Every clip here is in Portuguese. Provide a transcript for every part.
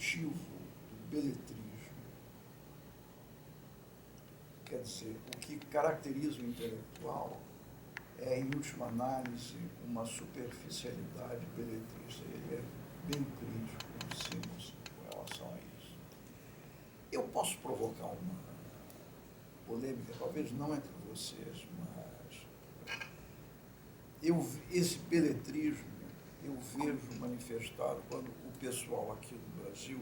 cultivo do beletrismo, quer dizer, o que caracteriza o intelectual é, em última análise, uma superficialidade beletrista. Ele é bem crítico em cima com relação a isso. Eu posso provocar uma polêmica, talvez não entre vocês, mas esse beletrismo eu vejo manifestado quando o pessoal aqui do Brasil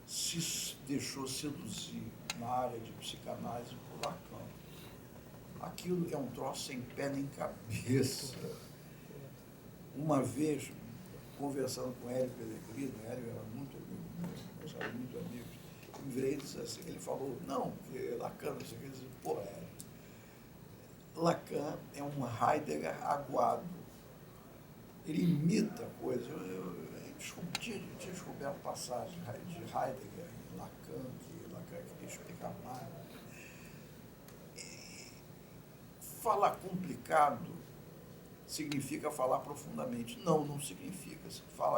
se deixou seduzir na área de psicanálise por Lacan. Aquilo é um troço sem pé nem cabeça. Uma vez, conversando com Hélio Pellegrino, Hélio era muito amigo meu, nós éramos muito amigos, eu virei e disse assim, ele falou, não, que Lacan, não sei o que, eu disse, pô, Hélio, Lacan é um Heidegger aguado. Ele imita coisas. Eu tinha descoberto passagens de Heidegger em Lacan, que Lacan queria explicar mais. Falar complicado significa falar profundamente. Não, não significa.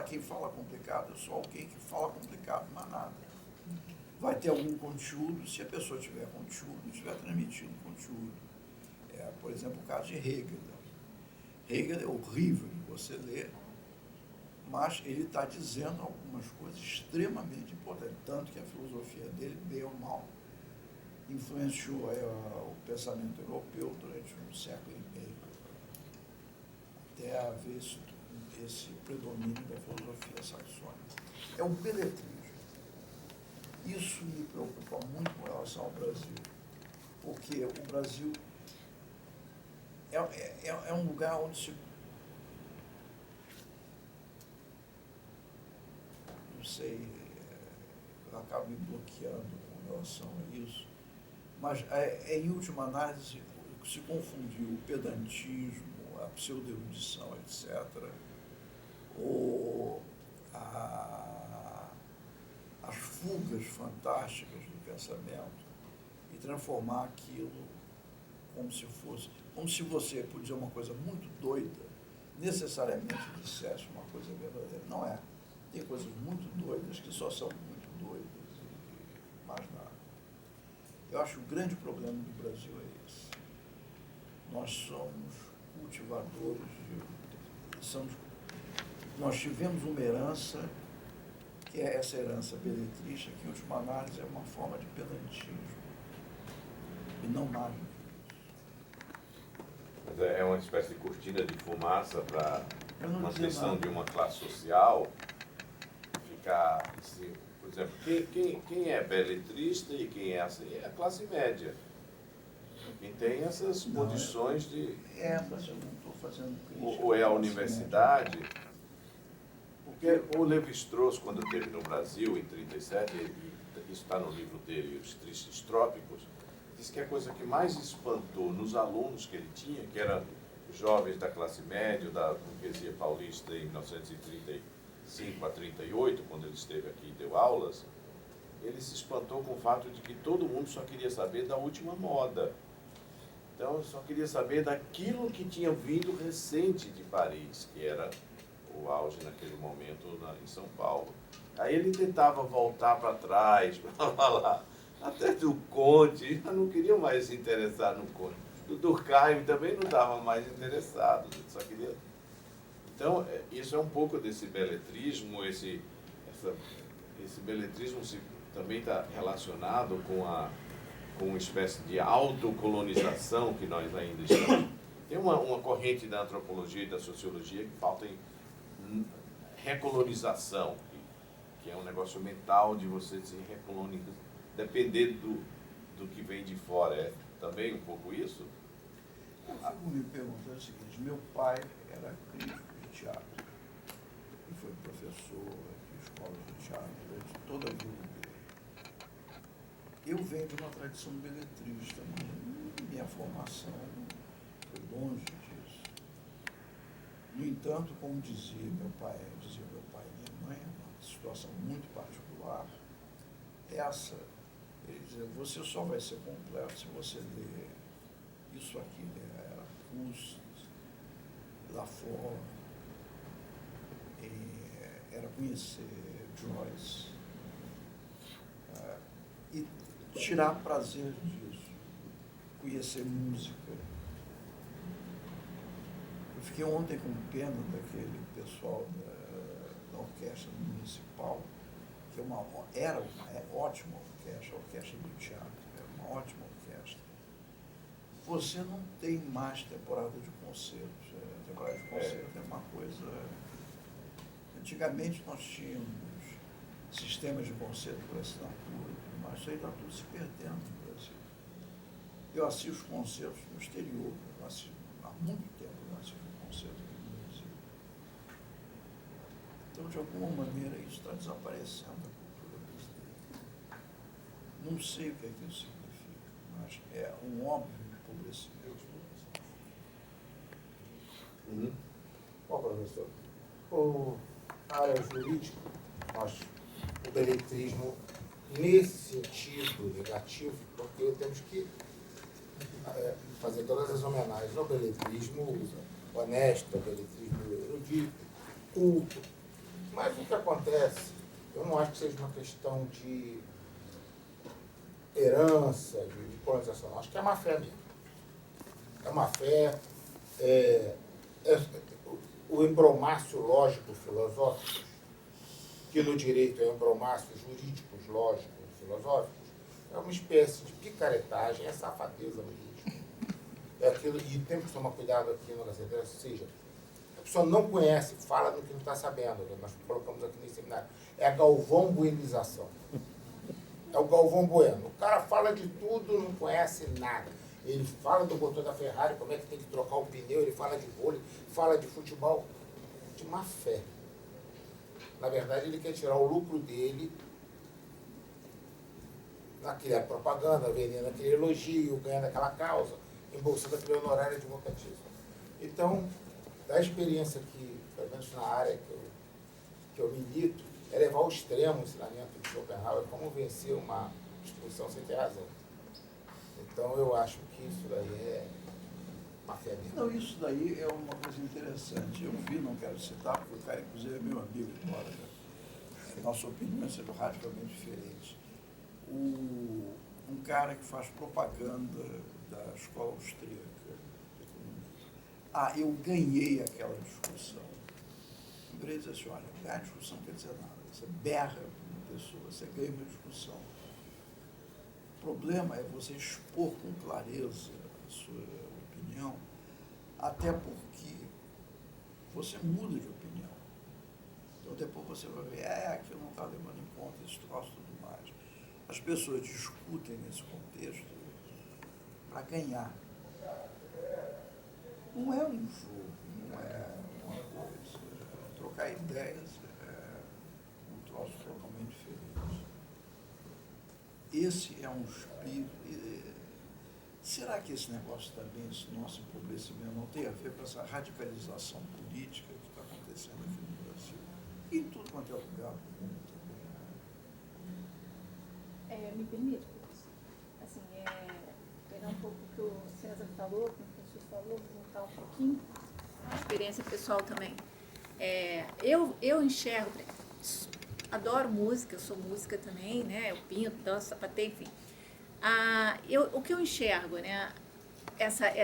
Quem fala complicado é só alguém que fala complicado, mas nada. Vai ter algum conteúdo, se a pessoa tiver conteúdo, estiver transmitindo conteúdo. Por exemplo, o caso de Hegel. Hegel é horrível de você ler, mas ele está dizendo algumas coisas extremamente importantes, tanto que a filosofia dele, bem ou mal, influenciou o pensamento europeu durante um século e meio, até haver esse predomínio da filosofia saxônica. É o beletrismo. Isso me preocupa muito com relação ao Brasil, porque o Brasil é um lugar onde se... Não sei, eu acabo me bloqueando com relação a isso, mas em última análise se confundiu o pedantismo, a pseudo-erudição, etc., ou as fugas fantásticas do pensamento e transformar aquilo como se você, por dizer uma coisa muito doida, necessariamente dissesse uma coisa verdadeira. Não é. Tem coisas muito doidas que só são muito doidas e mais nada. Eu acho que o grande problema do Brasil é esse. Nós somos cultivadores nós tivemos uma herança, que é essa herança beletrista, que, em última análise, é uma forma de pedantismo. E não mais. Mas é uma espécie de cortina de fumaça para uma questão nada. de uma classe social ficar, assim, por exemplo, quem é beletrista e quem é assim? É a classe média. Quem tem essas condições de... Mas eu não estou fazendo crítica. Ou é a universidade... Porque o Levi-Strauss, quando esteve no Brasil, em 1937, isso está no livro dele, Os Tristes Trópicos, disse que a coisa que mais espantou nos alunos que ele tinha, que eram jovens da classe média, da burguesia paulista em 1935 a 1938, quando ele esteve aqui e deu aulas, ele se espantou com o fato de que todo mundo só queria saber da última moda. Então, só queria saber daquilo que tinha vindo recente de Paris, que era o auge naquele momento em São Paulo. Aí ele tentava voltar para trás, para falar até do Conte, já não queria mais se interessar no Conte. Do Durkheim também não estava mais interessado, só queria... Então, isso é um pouco desse beletrismo, esse beletrismo também está relacionado com uma espécie de autocolonização que nós ainda estamos. Tem uma corrente da antropologia e da sociologia que falta em recolonização, que é um negócio mental de você se recolonizar, depender do que vem de fora. É também um pouco isso? Eu fico me perguntando o seguinte, meu pai era crítico de teatro, e foi professor de escola de teatro durante toda a vida dele. Eu venho de uma tradição beletrista, minha formação foi longe disso. No entanto, como dizia meu pai e minha mãe, uma situação muito particular, ele dizia, você só vai ser completo se você ler isso aqui, era Proust, Lafont, era conhecer Joyce, e tirar prazer disso, conhecer música. Eu fiquei ontem com pena daquele pessoal da orquestra municipal, que era uma ótima orquestra, a orquestra do teatro, era uma ótima orquestra. Você não tem mais temporada de concertos. Temporada de concertos é uma coisa... Antigamente nós tínhamos sistemas de concerto por assinatura, mas isso aí está tudo se perdendo no Brasil. Eu assisto concertos no exterior, há muito tempo eu assisto concertos aqui no Brasil. Então, de alguma maneira, isso está desaparecendo da cultura brasileira. Não sei o que é que isso significa, mas é um óbvio empobrecimento. Bom, professor, a área jurídica, o beletrismo, nesse sentido negativo, porque temos que fazer todas as homenagens ao beletrismo honesto, ao beletrismo erudito, culto. Mas o que acontece, eu não acho que seja uma questão de herança, de colonização, não. Acho que é má fé mesmo. É má fé, o embromácio lógico-filosófico, que no direito é embromácio jurídicos, lógicos, filosóficos, é uma espécie de picaretagem, é safadeza mesmo. É aquilo, e temos que tomar cuidado aqui no Gazeta, ou seja, a pessoa não conhece, fala do que não está sabendo, nós colocamos aqui nesse seminário, é a galvão-buenização. É o Galvão Bueno. O cara fala de tudo, não conhece nada. Ele fala do motor da Ferrari, como é que tem que trocar o pneu, ele fala de vôlei, fala de futebol, de má fé. Na verdade, ele quer tirar o lucro dele naquela propaganda, vendendo aquele elogio, ganhando aquela causa, embolsando aquele honorário advocativo. Então, da experiência que, pelo menos na área que eu milito, é levar ao extremo o ensinamento de Schopenhauer, como vencer uma instituição sem ter razão. Então, eu acho que isso daí é uma fé mesmo. Não, isso daí é uma coisa interessante. Eu vi, não quero citar, porque o cara, inclusive, é meu amigo, embora nossa opinião seja radicalmente diferente. Um cara que faz propaganda da escola austríaca de economia. Eu ganhei aquela discussão. O Grey diz assim, olha, ganhar discussão não quer dizer nada. Você berra uma pessoa, você ganha uma discussão. O problema é você expor com clareza a sua opinião, até porque você muda de opinião. Então depois você vai ver, aquilo não está levando em conta esse troço e tudo mais. As pessoas discutem nesse contexto para ganhar. Não é um jogo, não é uma coisa. Trocar ideias é um troço totalmente diferente. Esse é um espírito. Será que esse negócio também, esse nosso empobrecimento, não tem a ver com essa radicalização política que está acontecendo aqui no Brasil? E em tudo quanto é lugar do mundo também. Me permite, assim, pegar um pouco o que o César falou, o que o professor falou, voltar um pouquinho, a experiência pessoal também. Eu enxergo, adoro música, eu sou música também, né? Eu pinto, danço, sapateio, enfim. O que eu enxergo, né?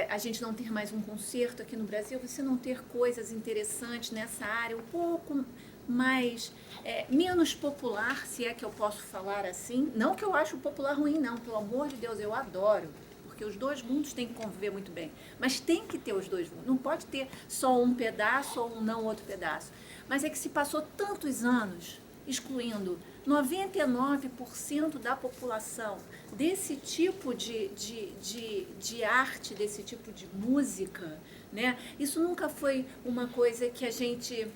A gente não ter mais um concerto aqui no Brasil, você não ter coisas interessantes nessa área, um pouco mais, menos popular, se é que eu posso falar assim. Não que eu acho o popular ruim, não, pelo amor de Deus, eu adoro, porque os dois mundos têm que conviver muito bem. Mas tem que ter os dois mundos, não pode ter só um pedaço ou não outro pedaço. Mas é que se passou tantos anos excluindo 99% da população desse tipo de arte, desse tipo de música, né? Isso nunca foi uma coisa que a gente...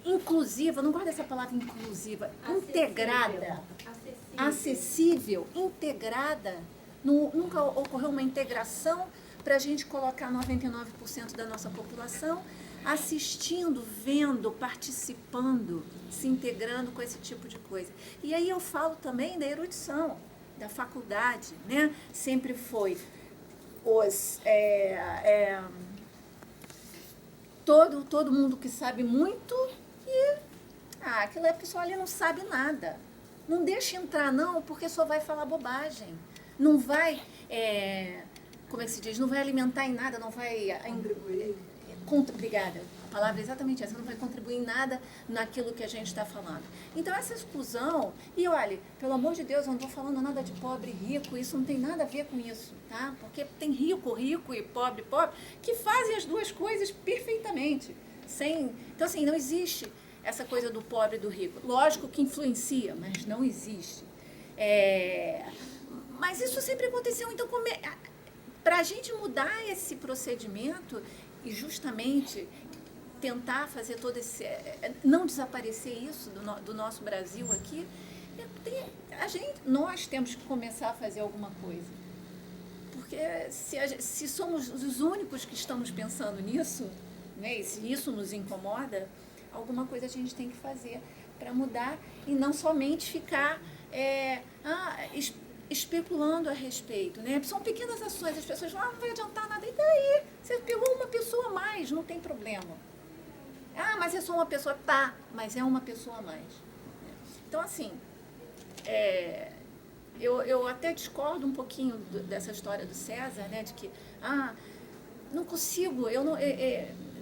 inclusiva, não gosto dessa palavra inclusiva, integrada, acessível, integrada, nunca ocorreu uma integração para a gente colocar 99% da nossa população assistindo, vendo, participando, se integrando com esse tipo de coisa. E aí eu falo também da erudição, da faculdade, né? Sempre foi todo mundo que sabe muito e Ah, aquela pessoa ali não sabe nada. Não deixa entrar, não, porque só vai falar bobagem. Não vai, como é que se diz? Não vai alimentar em nada, não vai... Obrigada. A palavra é exatamente essa. Não vai contribuir em nada naquilo que a gente está falando. Então, essa exclusão... E, olha, pelo amor de Deus, eu não estou falando nada de pobre e rico. Isso não tem nada a ver com isso, tá? Porque tem rico, rico e pobre, pobre, que fazem as duas coisas perfeitamente. Então, assim, não existe essa coisa do pobre e do rico. Lógico que influencia, mas não existe. Mas isso sempre aconteceu. Então, para a gente mudar esse procedimento e justamente tentar fazer todo esse... não desaparecer isso do nosso Brasil aqui, nós temos que começar a fazer alguma coisa. Porque se somos os únicos que estamos pensando nisso, né, e se isso nos incomoda, alguma coisa a gente tem que fazer para mudar e não somente ficar especulando a respeito, né? São pequenas ações, as pessoas falam, não vai adiantar nada, e daí? Você pegou uma pessoa a mais, não tem problema. Ah, mas é só uma pessoa, tá, mas é uma pessoa a mais. Então, assim, eu até discordo um pouquinho dessa história do César, né, de que, não consigo, eu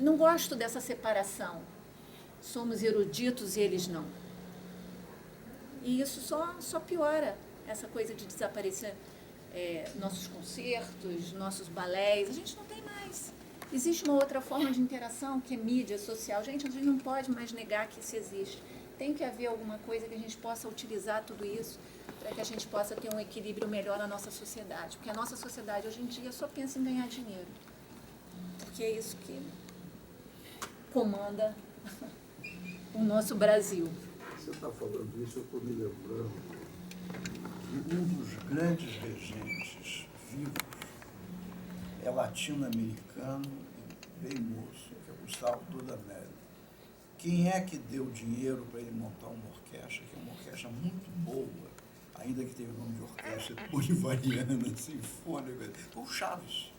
não gosto dessa separação. Somos eruditos e eles não. E isso só piora essa coisa de desaparecer nossos concertos, nossos balés. A gente não tem mais. Existe uma outra forma de interação, que é mídia social. Gente, a gente não pode mais negar que isso existe. Tem que haver alguma coisa que a gente possa utilizar tudo isso para que a gente possa ter um equilíbrio melhor na nossa sociedade. Porque a nossa sociedade, hoje em dia, só pensa em ganhar dinheiro. Porque é isso que comanda o nosso Brasil. Você está falando isso, eu estou me lembrando que um dos grandes regentes vivos é latino-americano e bem moço, que é Gustavo Dudamel. Quem é que deu dinheiro para ele montar uma orquestra, que é uma orquestra muito boa, ainda que tenha o nome de orquestra bolivariana, sinfônica? Foi o Chaves.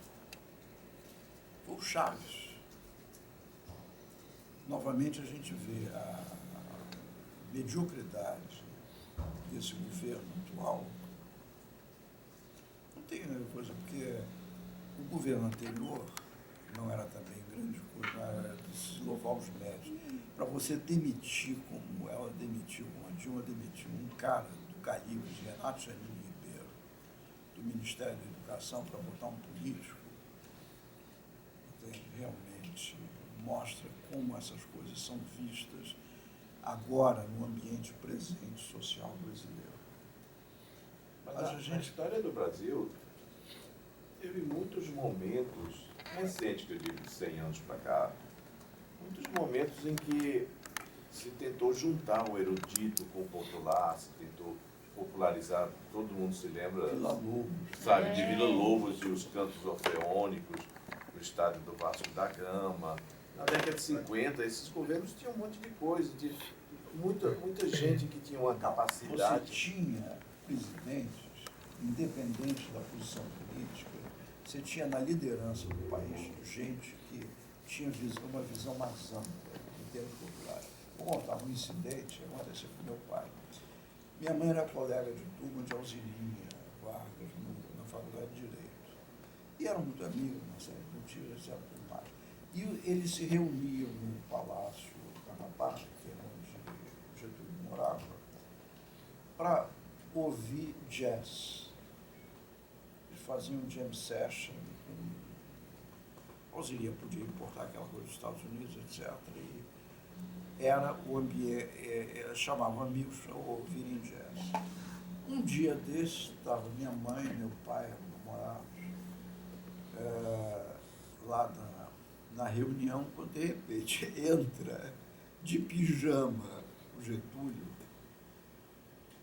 Foi o Chaves. Novamente a gente vê a mediocridade desse governo atual. Não tem coisa, porque o governo anterior não era também grande coisa, era de se louvar os médios. Para você demitir, como ela demitiu, como a Dilma demitiu, um cara do calibre de Renato Janine Ribeiro, do Ministério da Educação, para botar um político, realmente mostra como essas coisas são vistas agora no ambiente presente social brasileiro. Mas a história do Brasil teve muitos momentos, recentes, que eu digo de 100 anos para cá, muitos momentos em que se tentou juntar o erudito com o popular, se tentou popularizar, todo mundo se lembra, Vila Lobos, sabe, de Vila Lobos e os cantos orfeônicos, no estádio do Vasco da Gama. Na década de 50, esses governos tinham um monte de coisa, muita gente que tinha uma capacidade. Você tinha presidentes, independente da posição política, você tinha na liderança do país gente que tinha uma visão mais ampla em termos populares. Vou contar um incidente que aconteceu com meu pai. Minha mãe era colega de turma de Alzirinha Vargas, na Faculdade de Direito. E eram muito amigos, uma série de motivos, etc. E eles se reuniam no Palácio Guanabara, que é onde Getúlio morava, para ouvir jazz. Eles faziam um jam session. Alzirinha podia importar aquela coisa dos Estados Unidos, etc. E era o ambiente, chamavam amigos para ouvirem jazz. Um dia desses, estava minha mãe, meu pai, namorados, lá na reunião, quando de repente entra de pijama o Getúlio,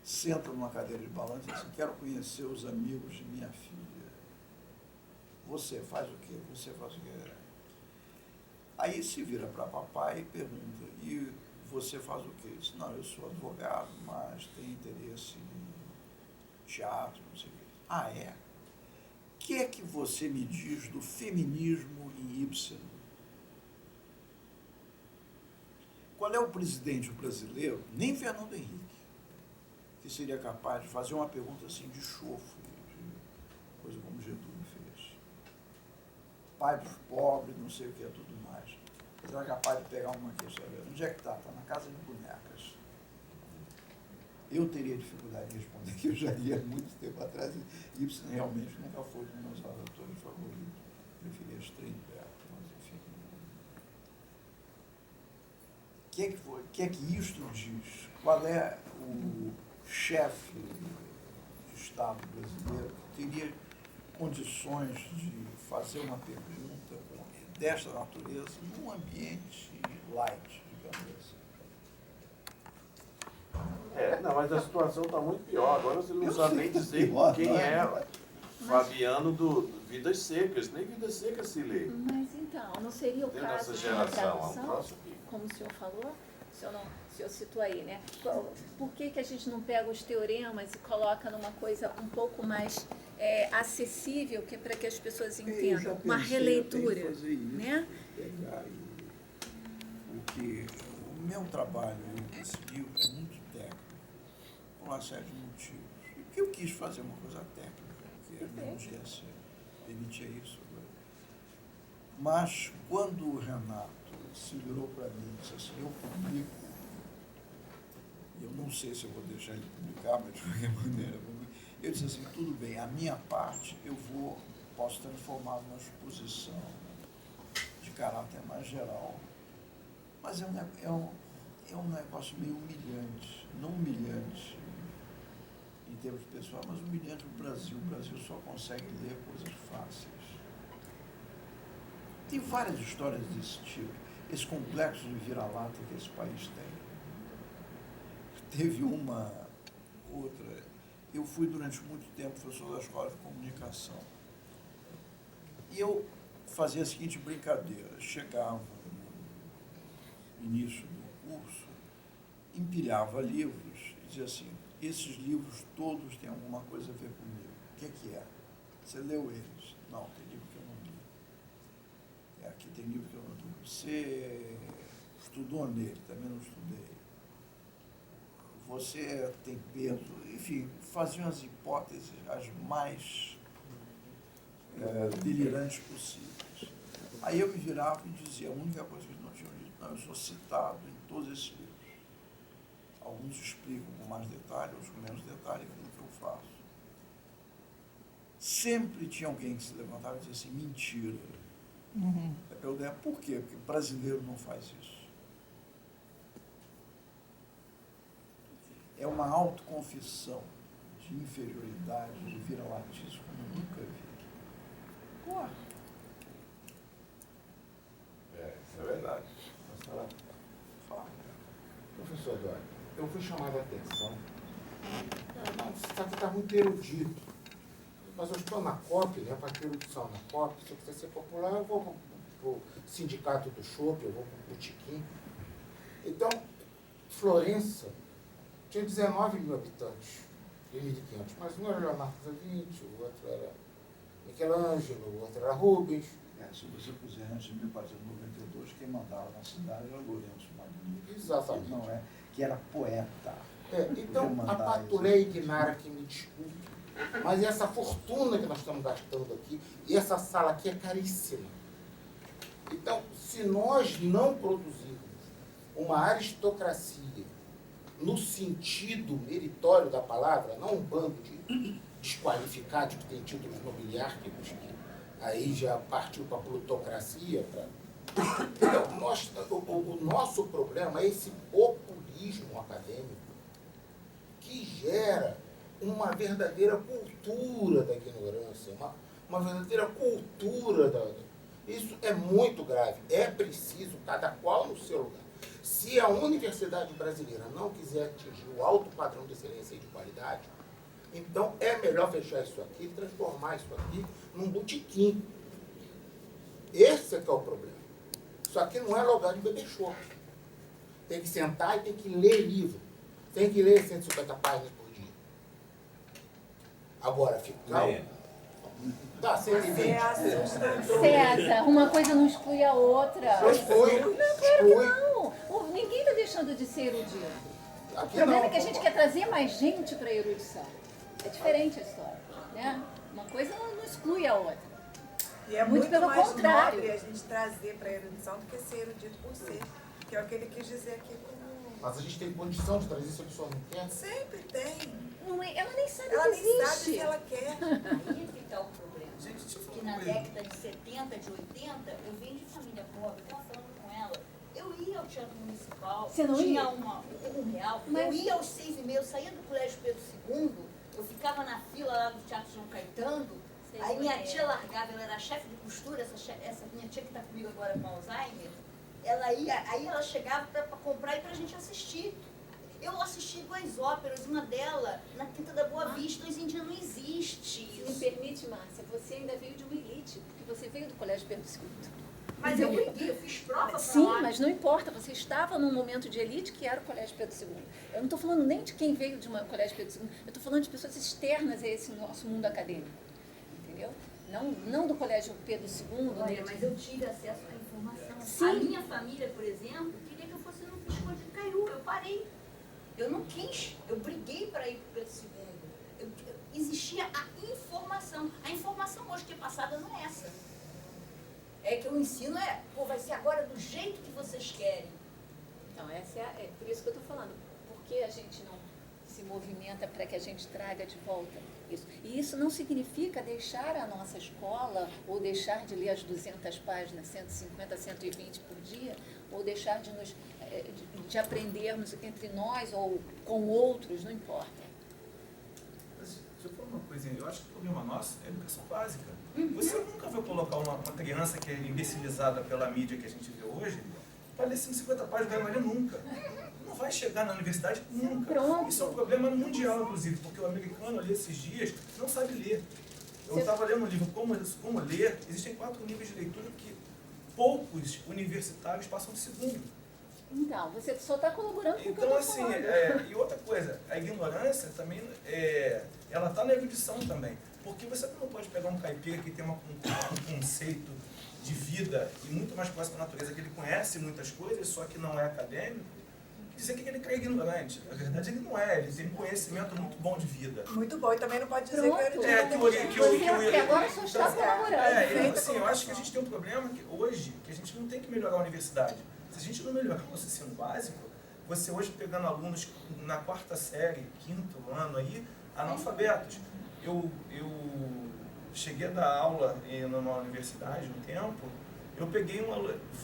senta numa cadeira de balanço e diz assim, quero conhecer os amigos de minha filha. Você faz o quê? Você faz o quê? Aí se vira para papai e pergunta, e você faz o quê? Diz, não, eu sou advogado, mas tenho interesse em teatro, não sei o quê. Ah, é? O que é que você me diz do feminismo em Ibsen? Qual é o presidente brasileiro, nem Fernando Henrique, que seria capaz de fazer uma pergunta assim de chofre, de coisa como Getúlio fez? Pai dos pobres, não sei o que é tudo mais. Será capaz de pegar uma questão? Onde é que está? Está na casa de bonecas. Eu teria dificuldade de responder, que eu já li há muito tempo atrás, e Ibsen realmente nunca foi um dos meus autores favoritos. Preferia Strindberg, mas enfim. O que é que isto diz? Qual é o chefe de Estado brasileiro que teria condições de fazer uma pergunta desta natureza num ambiente light, digamos assim? Não, mas a situação está muito pior. Agora você não sabe nem dizer pior, quem não é Fabiano do Vidas Secas. Nem Vidas Secas se lê. Mas então, não seria o Tem caso nessa de uma geração, é um tradução, troço que... como o senhor falou? O senhor citou aí, né? Por que a gente não pega os teoremas e coloca numa coisa um pouco mais acessível, que é para que as pessoas entendam? Uma releitura, fazer isso, né? Pegar o meu trabalho nesse livro é muito técnico, por uma série de motivos. E porque eu quis fazer uma coisa técnica, porque a minha urgência permitia isso. Mas quando o Renato se virou para mim e disse assim, eu publico, e eu não sei se eu vou deixar ele publicar, mas de qualquer maneira, eu disse assim, tudo bem, a minha parte posso transformar numa exposição de caráter mais geral, mas é um negócio meio humilhante, não humilhante em termos pessoais, mas humilhante no Brasil. O Brasil só consegue ler coisas fáceis. Tem várias histórias desse tipo, esse complexo de vira-lata que esse país tem. Teve uma outra. Eu fui durante muito tempo professor da escola de comunicação. E eu fazia a seguinte brincadeira, chegava no início do curso, empilhava livros e dizia assim, esses livros todos têm alguma coisa a ver comigo. O que é? Você leu eles? Não, tem livro que eu não li. Aqui tem livro que eu não li. Você estudou nele? Também não estudei. Você tem peso? Enfim, faziam as hipóteses as mais delirantes possíveis. Aí eu me virava e dizia, a única coisa que eles não tinham dito, não, eu sou citado em todos esses livros. Alguns explicam com mais detalhe, outros com menos detalhe aquilo que eu faço. Sempre tinha alguém que se levantava e dizia assim, mentira. Eu perguntei, por quê? Porque o brasileiro não faz isso. É uma autoconfissão de inferioridade, de vira-latice, como eu nunca vi. Claro. Isso é verdade. Professor Eduardo, eu fui chamado a atenção. Não, você está muito erudito. Mas eu estou na COP, né? Para ter erudição na COP, se eu quiser ser popular, eu vou para o sindicato do chopp, eu vou para o botequim. Então, Florença tinha 19 mil habitantes, de 1.500, mas um era Leonardo da Vinci, o outro era Michelangelo, o outro era Rubens. Se você puser antes de 1492, quem mandava na cidade era Lourenço Magnífico. Exatamente. Não é, que era poeta. Então, a Paturé Ignara, que me desculpe, mas essa fortuna que nós estamos gastando aqui, e essa sala aqui é caríssima. Então, se nós não produzirmos uma aristocracia no sentido meritório da palavra, não um bando de desqualificados que têm títulos nobiliárquicos, que aí já partiu para a plutocracia. Então, o nosso problema é esse populismo acadêmico que gera uma verdadeira cultura da ignorância, uma verdadeira cultura da... Isso é muito grave. É preciso, cada qual no seu lugar. Se a universidade brasileira não quiser atingir o alto padrão de excelência e de qualidade, então é melhor fechar isso aqui e transformar isso aqui num botequim. Esse é que é o problema. Isso aqui não é lugar de beber chopp. Tem que sentar e tem que ler livro. Tem que ler 150 páginas por dia. Agora, ficar... Tá, 120. César, uma coisa não exclui a outra. Exclui. Não, ninguém está deixando deixando de ser erudito. O Aqui problema não, é que a gente quer trazer mais gente para a erudição. É diferente a história, né? Uma coisa não exclui a outra. E é Muito muito, pelo mais contrário. nobre a gente trazer para a erudição do que ser erudito por ser. Que é o que ele quis dizer aqui como... Mas a gente tem condição de trazer se a pessoa não quer. Sempre tem. Não é, ela nem sabe Ela que nem existe. sabe se ela quer. Aí é que está o problema. Gente, deixa eu falar Que uma na coisa. década de 70, de 80, eu venho de família pobre, estava falando com ela. Eu ia ao Teatro Municipal, Você não tinha ia? um real. Mas- Eu ia aos 6h30, eu saía do Colégio Pedro II, eu ficava na fila lá do Teatro João Caetano. Sei Aí como minha é. tia largava, ela era chefe de costura, essa minha tia que está comigo agora com Alzheimer. Ela ia, aí ela chegava para comprar e para a gente assistir. Eu assisti 2 óperas, uma delas na Quinta da Boa Vista, hoje em dia não existe Se me isso. permite, Márcia, você ainda veio de uma elite, porque você veio do Colégio Pedro II. Mas eu briguei, eu fiz prova para Sim, lá. mas não importa, você estava num momento de elite que era o Colégio Pedro II. Eu não estou falando nem de quem veio de uma Colégio Pedro II, eu estou falando de pessoas externas a esse nosso mundo acadêmico, entendeu? Não do Colégio Pedro II. Olha, né? mas eu tive acesso à informação. Sim. A minha família, por exemplo, queria que eu fosse no Festival de Caiú. Eu parei. Eu não quis. Eu briguei para ir para o Pedro II. Existia a informação. A informação hoje que é passada não é essa. É que o ensino pô, vai ser agora do jeito que vocês querem. Então, é por isso que eu estou falando. Por que a gente não se movimenta para que a gente traga de volta isso? E isso não significa deixar a nossa escola, ou deixar de ler as 200 páginas, 150, 120 por dia, ou deixar de aprendermos entre nós ou com outros, não importa. Mas, deixa eu falar uma coisinha. Eu acho que o problema nosso é a educação básica. Você nunca vai colocar uma criança que é imbecilizada pela mídia que a gente vê hoje para ler 150 páginas da Maria nunca. Não vai chegar na universidade nunca. Pronto. Isso é um problema mundial, inclusive, porque o americano ali esses dias não sabe ler. Eu Você- estava lendo um livro Como Ler. Existem 4 níveis de leitura que poucos universitários passam de segundo. Então, você só está colaborando com o que eu Então, estou assim, falando. e outra coisa, a ignorância também, ela está na erudição também. Porque você não pode pegar um caipira que tem um conceito de vida e muito mais próximo da natureza, que ele conhece muitas coisas, só que não é acadêmico, e dizer que ele é ignorante. Na verdade, ele não é, ele tem um conhecimento muito bom de vida. Muito bom. E também não pode dizer Pronto. que eu É, Você até agora só está colaborando. Assim, eu acho que a gente tem um problema que hoje, que a gente não tem que melhorar a universidade. Se a gente não melhorar o nosso ensino básico, você hoje pegando alunos na 4ª série, 5º ano aí, analfabetos. Eu cheguei a dar aula numa universidade um tempo, eu peguei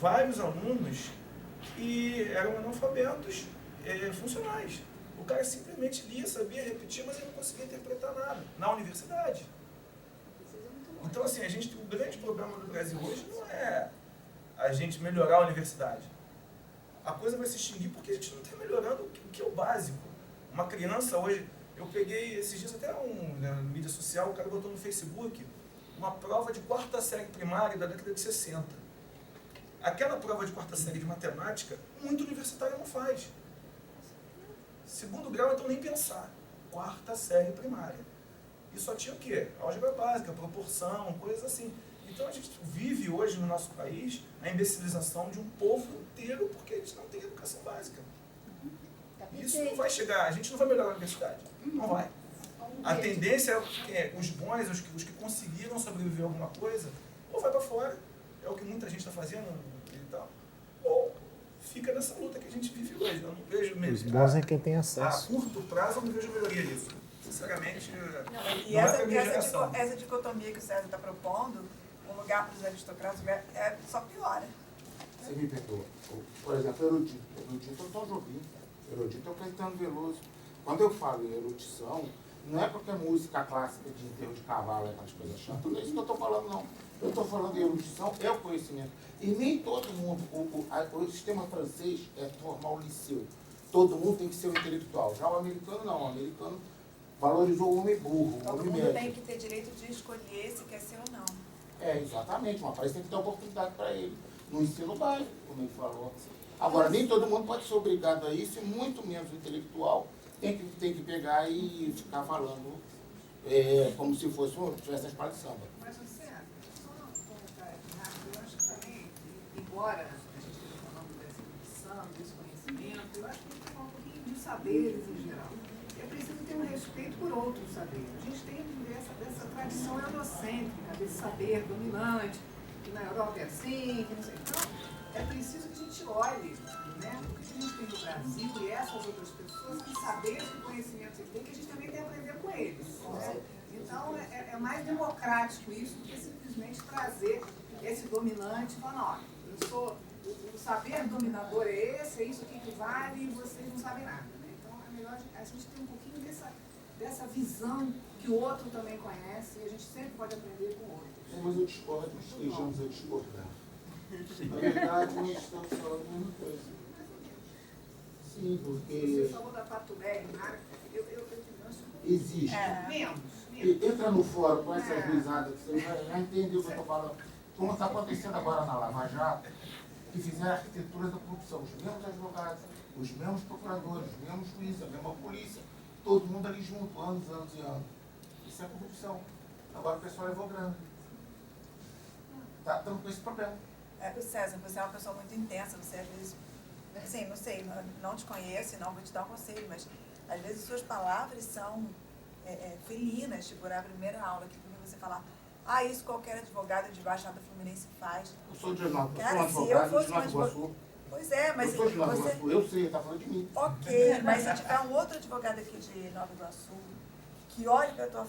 vários alunos que eram analfabetos funcionais. O cara simplesmente lia, sabia repetir, mas ele não conseguia interpretar nada na universidade. Então, assim, o grande problema do Brasil hoje não é a gente melhorar a universidade. A coisa vai se extinguir porque a gente não está melhorando o que é o básico. Uma criança hoje, eu peguei esses dias até na mídia social, o cara botou no Facebook uma prova de 4ª série primária da década de 60. Aquela prova de 4ª série de matemática, muito universitário não faz. 2º grau, então nem pensar. 4ª série primária. E só tinha o quê? Álgebra básica, proporção, coisas assim. Então a gente vive hoje no nosso país a imbecilização de um povo inteiro porque a gente não tem educação básica. Tá Isso perfeito. não vai chegar, a gente não vai melhorar a universidade. Não vai. A tendência é os bons, os que conseguiram sobreviver a alguma coisa, ou vai para fora, é o que muita gente está fazendo e tal, ou fica nessa luta que a gente vive hoje. Eu não vejo Os bons é quem tem a acesso. curto prazo eu não vejo melhoria nisso. Sinceramente, E não é essa, pra minha essa, geração. essa dicotomia que o César está propondo, um lugar para os aristocratas, só piora. Você me perdoa. Por exemplo, erudito. Erudito é o Tom Jobim. Erudito é o Caetano Veloso. Quando eu falo em erudição, não é porque é música clássica de enterro de cavalo, aquelas coisas chatas. Não é isso que eu estou falando, não. Eu estou falando de erudição, é o conhecimento. E nem todo mundo, o sistema francês é formar o liceu. Todo mundo tem que ser um intelectual. Já o americano, não. O americano valorizou o homem burro, o Todo homem mundo médio. tem que ter direito de escolher se quer ser ou não. É, exatamente. Uma país tem que dar oportunidade para ele. No ensino básico, como ele falou. Agora, nem todo mundo pode ser obrigado a isso, e muito menos o intelectual tem que pegar e ficar falando como se tivesse a escola de samba. Mas você, só um comentário rápido, eu acho que também, embora a gente esteja falando dessa erudição, desse conhecimento, eu acho que tem que falar um pouquinho de saberes em geral. É preciso ter um respeito por outros saberes. A gente tem essa tradição eurocêntrica, desse saber dominante, que na Europa é assim, que não sei. Então, é preciso que a gente olhe, né, o que a gente tem no Brasil e essas outras pessoas, que saberes e conhecimentos que tem, que a gente também tem que aprender com eles. Né? Então, é mais democrático isso do que simplesmente trazer esse dominante e falar, não, eu sou, o saber dominador é esse, é isso aqui que vale e vocês não sabem nada. Né? Então, é melhor a gente ter um pouquinho dessa visão que o outro também conhece e a gente sempre pode aprender com o outro. Mas eu discordo, estejamos a discordar. Na verdade, nós estamos falando a mesma coisa. Sim, porque... Você falou da Patubé, marca, eu existe. menos. Entra no fórum com essas risadas, que você já entendeu o que eu estou falando. Como está acontecendo agora na Lava Jato, que fizeram a arquitetura da corrupção. Os mesmos advogados, os mesmos procuradores, os mesmos juízes, a mesma polícia. Todo mundo ali junto, anos e anos. Isso é corrupção. Agora o pessoal levou grana. Estamos com esse problema. César, você é uma pessoa muito intensa, você às vezes, assim, não sei, não te conheço e não vou te dar um conselho, mas às vezes suas palavras são felinas, tipo, na primeira aula, que quando você falar, isso qualquer advogado de Baixada Fluminense faz. Eu sou de Nova Iguaçu, Cara, sou se eu advogado fosse de uma Nova Iguaçu. Pois é, mas Eu sou de Nova você... Iguaçu, eu sei, está falando de mim. Ok, mas se tiver um outro advogado aqui de Nova Iguaçu, que olhe para a tua